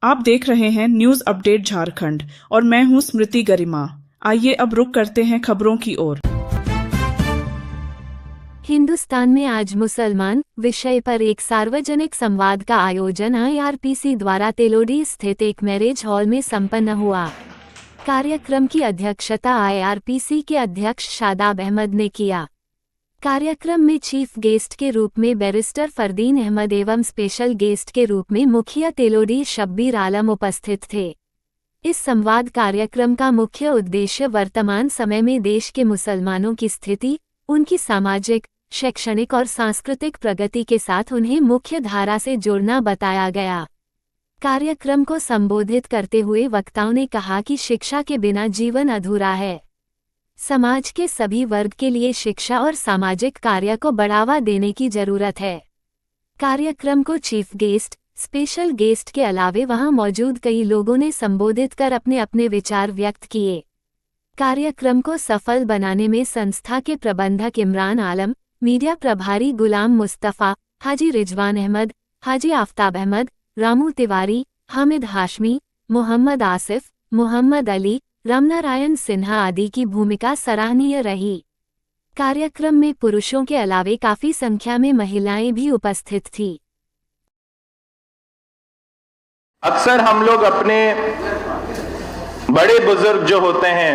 आप देख रहे हैं न्यूज अपडेट झारखंड और मैं हूं स्मृति गरिमा। आइए अब रुक करते हैं खबरों की ओर। हिंदुस्तान में आज मुसलमान विषय पर एक सार्वजनिक संवाद का आयोजन IRPC द्वारा तेलोडी स्थित एक मैरिज हॉल में संपन्न हुआ। कार्यक्रम की अध्यक्षता IRPC के अध्यक्ष शादाब अहमद ने किया। कार्यक्रम में चीफ गेस्ट के रूप में बैरिस्टर फरदीन अहमद एवं स्पेशल गेस्ट के रूप में मुखिया तेलोडी शब्बीर आलम उपस्थित थे। इस संवाद कार्यक्रम का मुख्य उद्देश्य वर्तमान समय में देश के मुसलमानों की स्थिति, उनकी सामाजिक, शैक्षणिक और सांस्कृतिक प्रगति के साथ उन्हें मुख्य धारा से जोड़ना बताया गया। कार्यक्रम को संबोधित करते हुए वक्ताओं ने कहा कि शिक्षा के बिना जीवन अधूरा है। समाज के सभी वर्ग के लिए शिक्षा और सामाजिक कार्य को बढ़ावा देने की जरूरत है। कार्यक्रम को चीफ गेस्ट, स्पेशल गेस्ट के अलावे वहां मौजूद कई लोगों ने संबोधित कर अपने अपने विचार व्यक्त किए। कार्यक्रम को सफल बनाने में संस्था के प्रबंधक इमरान आलम, मीडिया प्रभारी गुलाम मुस्तफ़ा, हाजी रिजवान अहमद, हाजी आफ्ताब अहमद, रामू तिवारी, हामिद हाशमी, मोहम्मद आसिफ, मोहम्मद अली, रामनारायण सिन्हा आदि की भूमिका सराहनीय रही। कार्यक्रम में पुरुषों के अलावे काफी संख्या में महिलाएं भी उपस्थित थीं। अक्सर हम लोग अपने बड़े बुजुर्ग जो होते हैं,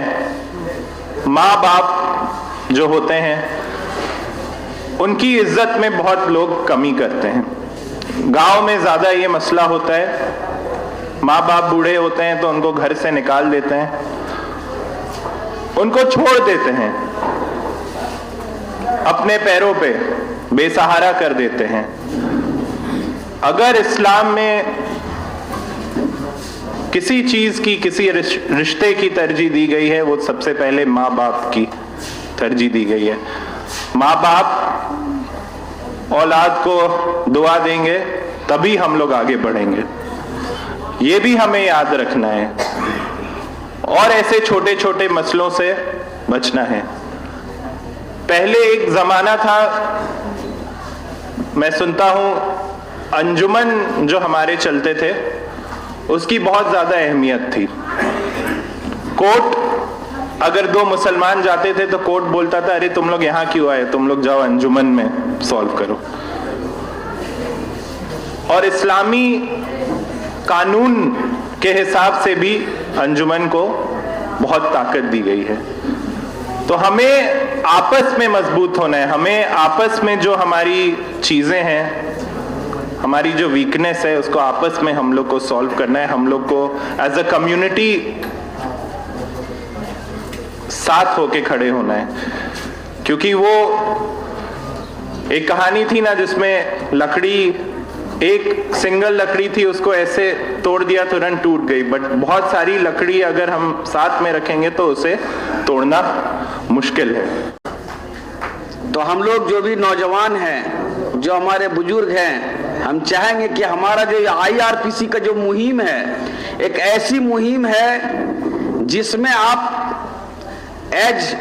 माँ बाप जो होते हैं, उनकी इज्जत में बहुत लोग कमी करते हैं। गांव में ज्यादा ये मसला होता है। माँ बाप बूढ़े होते हैं तो उनको घर से निकाल देते हैं, उनको छोड़ देते हैं, अपने पैरों पे बेसहारा कर देते हैं। अगर इस्लाम में किसी चीज की, किसी रिश्ते की तरजीह दी गई है, वो सबसे पहले माँ बाप की तरजीह दी गई है। माँ बाप औलाद को दुआ देंगे तभी हम लोग आगे बढ़ेंगे। ये भी हमें याद रखना है और ऐसे छोटे छोटे मसलों से बचना है। पहले एक जमाना था, मैं सुनता हूं, अंजुमन जो हमारे चलते थे उसकी बहुत ज्यादा अहमियत थी। कोर्ट अगर दो मुसलमान जाते थे तो कोर्ट बोलता था, अरे तुम लोग यहां क्यों आए, तुम लोग जाओ अंजुमन में सॉल्व करो। और इस्लामी कानून के हिसाब से भी अंजुमन को बहुत ताकत दी गई है। तो हमें आपस में मजबूत होना है। हमें आपस में जो हमारी चीजें हैं, हमारी जो वीकनेस है, उसको आपस में हम लोग को सॉल्व करना है। हम लोग को एज अ कम्युनिटी साथ होके खड़े होना है। क्योंकि वो एक कहानी थी ना, जिसमें लकड़ी, एक सिंगल लकड़ी थी, उसको ऐसे तोड़ दिया तुरंत टूट गई। बट बहुत सारी लकड़ी अगर हम साथ में रखेंगे तो उसे तोड़ना मुश्किल है। तो हम लोग जो भी नौजवान हैं, जो हमारे बुजुर्ग हैं, हम चाहेंगे कि हमारा जो IRPC का जो मुहिम है, एक ऐसी मुहिम है जिसमें आप एज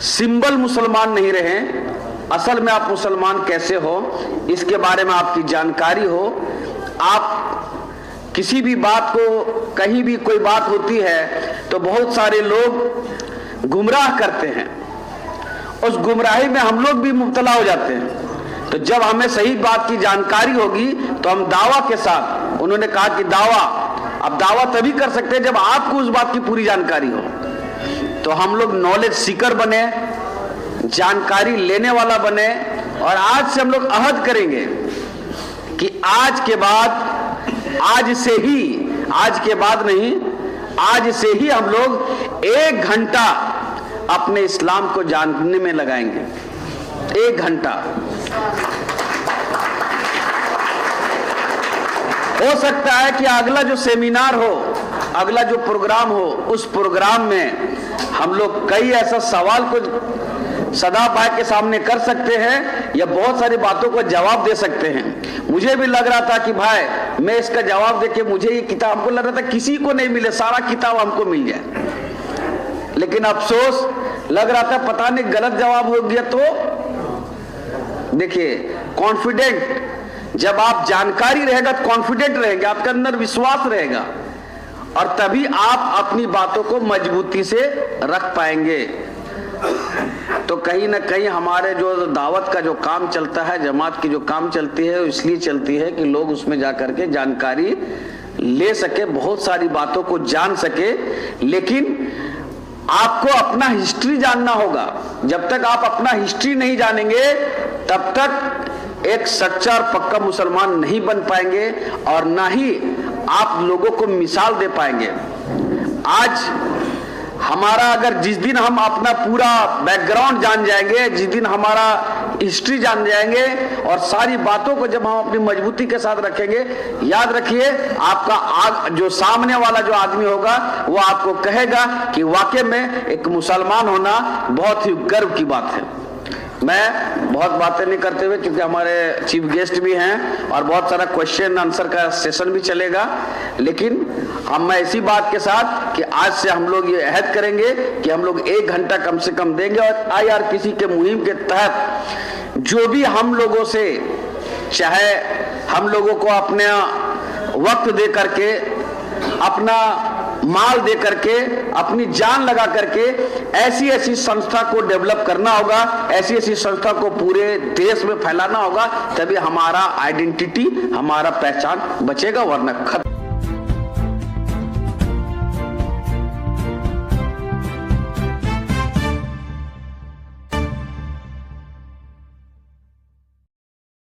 सिंबल मुसलमान नहीं रहें, असल में आप मुसलमान कैसे हो इसके बारे में आपकी जानकारी हो। आप किसी भी बात को, कहीं भी कोई बात होती है तो बहुत सारे लोग गुमराह करते हैं, उस गुमराही में हम लोग भी मुब्तला हो जाते हैं। तो जब हमें सही बात की जानकारी होगी तो हम दावा के साथ, उन्होंने कहा कि दावा, अब दावा तभी कर सकते हैं जब आपको उस बात की पूरी जानकारी हो। तो हम लोग नॉलेज सीकर बने, जानकारी लेने वाला बने, और आज से हम लोग अहद करेंगे कि आज के बाद, आज से ही, आज के बाद नहीं, आज से ही हम लोग 1 घंटा अपने इस्लाम को जानने में लगाएंगे। 1 घंटा। हो सकता है कि अगला जो सेमिनार हो, अगला जो प्रोग्राम हो, उस प्रोग्राम में हम लोग कई ऐसा सवाल को सदा भाई के सामने कर सकते हैं या बहुत सारी बातों को जवाब दे सकते हैं। मुझे भी लग रहा था कि भाई मैं इसका जवाब देके, मुझे ये किताब, हमको लग रहा था किसी को नहीं मिले, सारा किताब हमको मिल जाए। लेकिन अफसोस लग रहा था पता नहीं गलत जवाब हो गया। तो देखिए, कॉन्फिडेंट जब आप जानकारी रहेगा तो कॉन्फिडेंट रहेंगे, आपके अंदर विश्वास रहेगा, और तभी आप अपनी बातों को मजबूती से रख पाएंगे। तो कहीं ना कहीं हमारे जो दावत का जो काम चलता है, जमात की जो काम चलती है, इसलिए चलती है कि लोग उसमें जाकर के जानकारी ले सके, बहुत सारी बातों को जान सके। लेकिन आपको अपना हिस्ट्री जानना होगा। जब तक आप अपना हिस्ट्री नहीं जानेंगे तब तक एक सच्चा और पक्का मुसलमान नहीं बन पाएंगे, और ना ही आप लोगों को मिसाल दे पाएंगे। आज हमारा अगर जिस दिन हम अपना पूरा बैकग्राउंड जान जाएंगे, जिस दिन हमारा हिस्ट्री जान जाएंगे और सारी बातों को जब हम अपनी मजबूती के साथ रखेंगे, याद रखिए आपका जो सामने वाला जो आदमी होगा वो आपको कहेगा कि वाकई में एक मुसलमान होना बहुत ही गर्व की बात है। मैं बहुत बातें नहीं करते हुए, क्योंकि हमारे चीफ गेस्ट भी हैं और बहुत सारा क्वेश्चन आंसर का सेशन भी चलेगा, लेकिन मैं इसी बात के साथ कि आज से हम लोग ये अहद करेंगे कि हम लोग 1 घंटा कम से कम देंगे, और IRPC के मुहिम के तहत जो भी हम लोगों से, चाहे हम लोगों को अपने वक्त दे करके, अपना माल दे करके, अपनी जान लगा करके ऐसी ऐसी संस्था को डेवलप करना होगा, ऐसी ऐसी संस्था को पूरे देश में फैलाना होगा, तभी हमारा आइडेंटिटी, हमारा पहचान बचेगा, वरना खत्म।